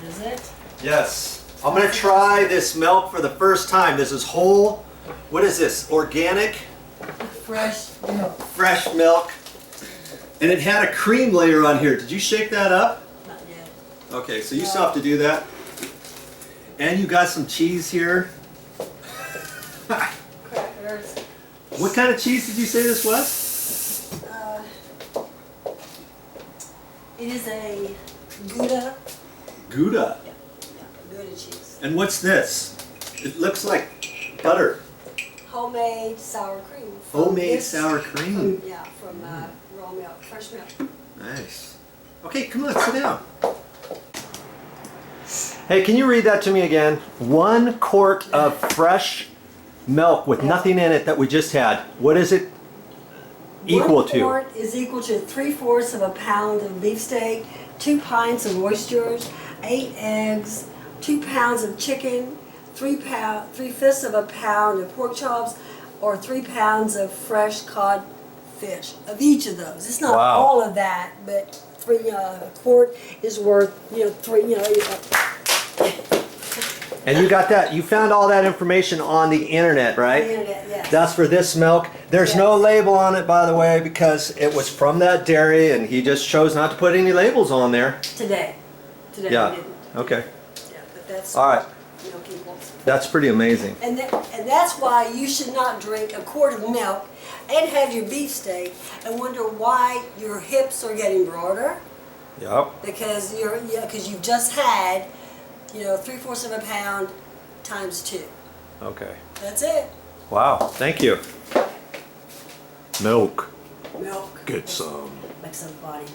is it? Yes. I'm going to try this milk for the first time. This is whole, what is this, organic? Fresh milk. Fresh milk. And it had a cream layer on here. Did you shake that up? Not yet. Okay, so you still have to do that. And you got some cheese here. Crackers. What kind of cheese did you say this was? It is a Gouda. Gouda. Yeah, Gouda cheese. And what's this? It looks like butter. Homemade sour cream. Homemade sour cream. Yeah, from raw milk, fresh milk. Nice. Okay, come on, sit down. Hey, can you read that to me again? 1 quart of fresh milk with nothing in it that we just had. What is it equal to? 1 quart is equal to 3/4 of a pound of beefsteak, 2 pints of oysters, 8 eggs, 2 pounds of chicken, 3/5 of a pound of pork chops, or 3 pounds of fresh cod fish. Of each of those, it's not all of that, but a quart is worth 3. And you got that, you found all that information on the internet, right? The internet, yes. That's for this milk. There's no label on it, by the way, because it was from that dairy and he just chose not to put any labels on there. Today Yeah. we didn't. Okay. Yeah, but that's All right. milk equals. That's pretty amazing. And that's why you should not drink a quart of milk and have your beefsteak and wonder why your hips are getting broader. Yep. Because you've just had 3/4 of a pound times 2. Okay. That's it. Wow. Thank you. Milk. Milk. Get some. Makes somebody